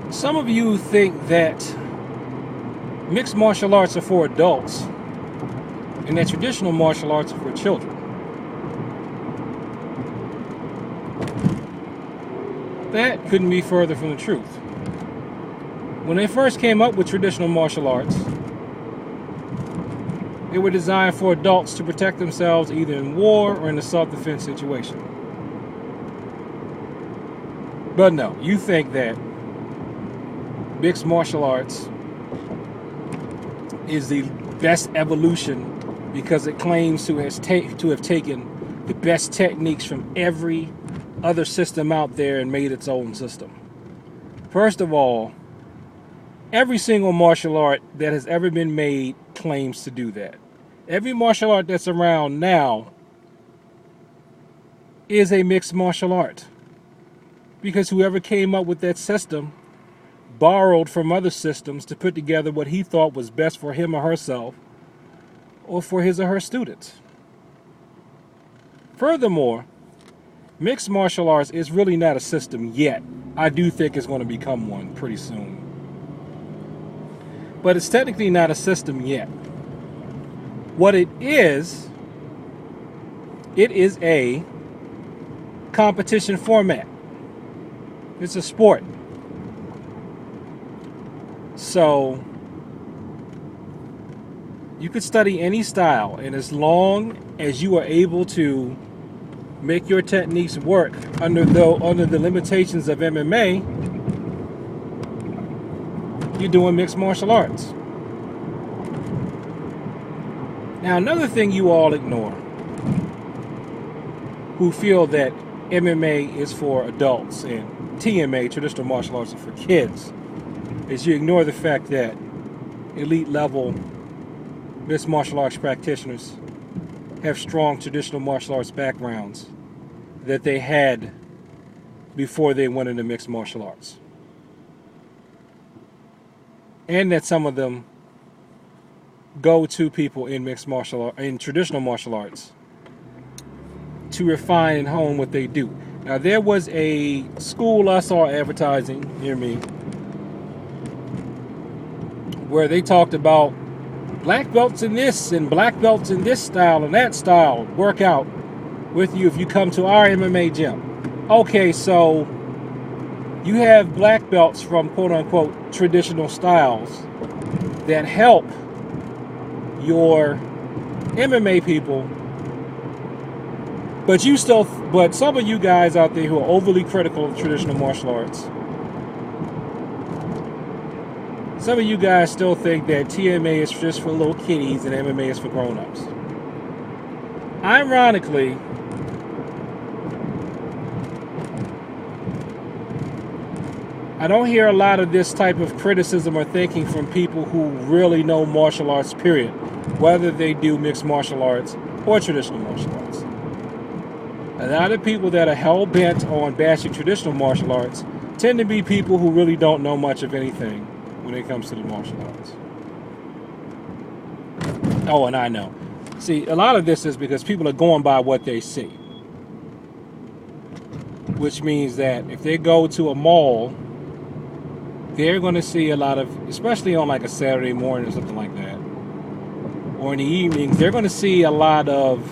Some of you think that mixed martial arts are for adults and that traditional martial arts are for children. That couldn't be further from the truth. When they first came up with traditional martial arts, they were designed for adults to protect themselves either in war or in a self-defense situation. But no, you think that mixed martial arts is the best evolution because it claims to have taken the best techniques from every other system out there and made its own system. First of all, every single martial art that has ever been made claims to do that. Every martial art that's around now is a mixed martial art because whoever came up with that system borrowed from other systems to put together what he thought was best for him or herself or for his or her students. Furthermore, mixed martial arts is really not a system yet. I do think it's going to become one pretty soon. But it's technically not a system yet. What it is a competition format. It's a sport. So you could study any style, and as long as you are able to make your techniques work under the limitations of MMA, you're doing mixed martial arts. Now, another thing you all ignore, who feel that MMA is for adults and TMA, traditional martial arts, are for kids, is you ignore the fact that elite level mixed martial arts practitioners have strong traditional martial arts backgrounds that they had before they went into mixed martial arts. And that some of them go to people in traditional martial arts to refine and hone what they do. Now, there was a school I saw advertising near me where they talked about black belts in this and black belts in this style and that style work out with you if you come to our MMA gym. Okay, so you have black belts from quote-unquote traditional styles that help your MMA people, but some of you guys out there who are overly critical of traditional martial arts, some of you guys still think that TMA is just for little kiddies and MMA is for grown-ups. Ironically, I don't hear a lot of this type of criticism or thinking from people who really know martial arts, period, whether they do mixed martial arts or traditional martial arts. A lot of people that are hell-bent on bashing traditional martial arts tend to be people who really don't know much of anything when it comes to the martial arts. Oh, and I know. See, a lot of this is because people are going by what they see. Which means that if they go to a mall, they're going to see a lot of, especially on like a Saturday morning or something like that, or in the evenings, they're going to see a lot of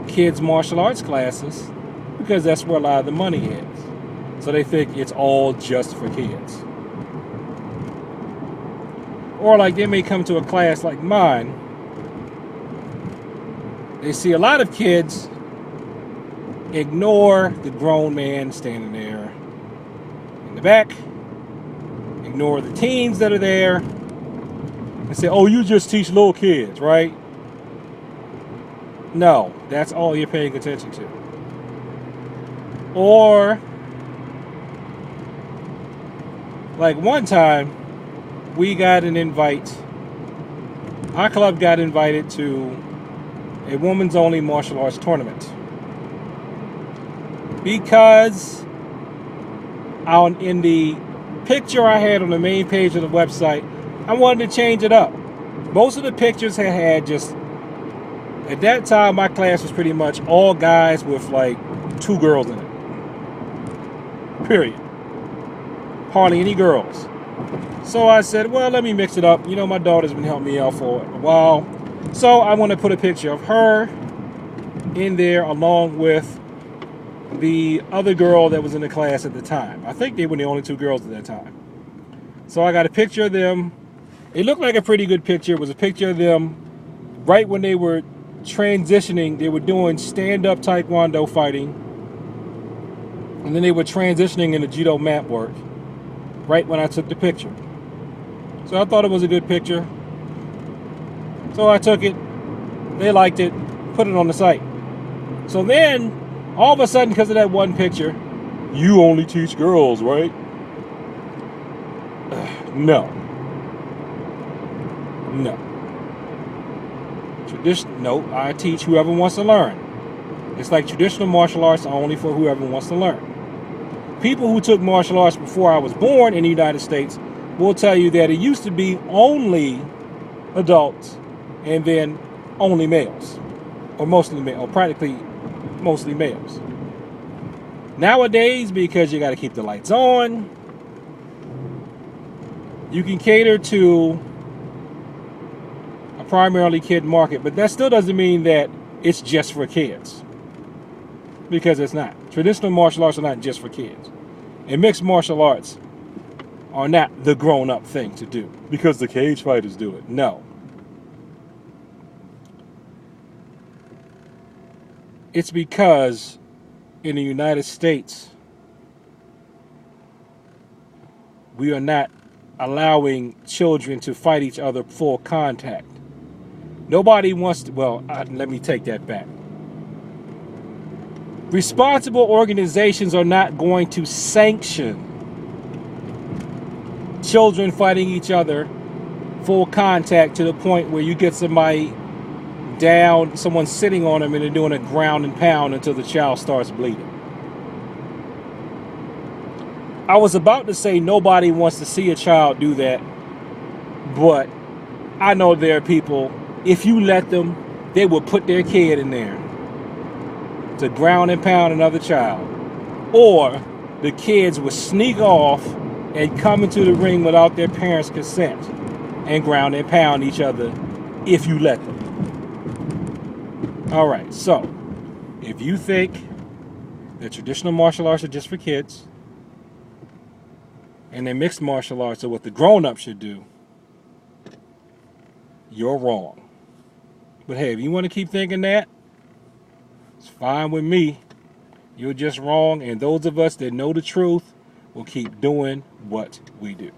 kids' martial arts classes because that's where a lot of the money is. So they think it's all just for kids. Or like they may come to a class like mine, they see a lot of kids ignore the grown man standing there in the back, ignore the teens that are there, and say, oh, you just teach little kids, right? No, that's all you're paying attention to. Or, like one time, we got an invite, our club got invited to a women's only martial arts tournament. Because in the picture I had on the main page of the website, I wanted to change it up. Most of the pictures had just, at that time my class was pretty much all guys with like 2 girls in it. Period. hardly any girls. So I said, well, let me mix it up. You know, my daughter's been helping me out for a while. So I want to put a picture of her in there along with the other girl that was in the class at the time. I think they were the only two girls at that time. So I got a picture of them. It looked like a pretty good picture. It was a picture of them right when they were transitioning. They were doing stand-up taekwondo fighting. And then they were transitioning into judo mat work right when I took the picture. So I thought it was a good picture. So I took it. They liked it. Put it on the site. So then, all of a sudden, because of that one picture, you only teach girls, right? No. No, I teach whoever wants to learn. It's like traditional martial arts are only for whoever wants to learn. People who took martial arts before I was born in the United States will tell you that it used to be only adults and then only males, or mostly male, or practically mostly males. Nowadays, because you got to keep the lights on, you can cater to a primarily kid market, but that still doesn't mean that it's just for kids, because it's not. Traditional martial arts are not just for kids, and mixed martial arts are not the grown-up thing to do because the cage fighters do it. No. It's because in the United States, we are not allowing children to fight each other full contact. Nobody wants to, let me take that back. Responsible organizations are not going to sanction children fighting each other full contact to the point where you get somebody down, someone sitting on them and they're doing a ground and pound until the child starts bleeding. I was about to say nobody wants to see a child do that, but I know there are people, if you let them, they will put their kid in there to ground and pound another child. Or the kids will sneak off and come into the ring without their parents' consent and ground and pound each other if you let them. All right, so if you think that traditional martial arts are just for kids and then mixed martial arts are what the grown-ups should do, you're wrong. But hey, if you want to keep thinking that, it's fine with me. You're just wrong, and those of us that know the truth will keep doing what we do.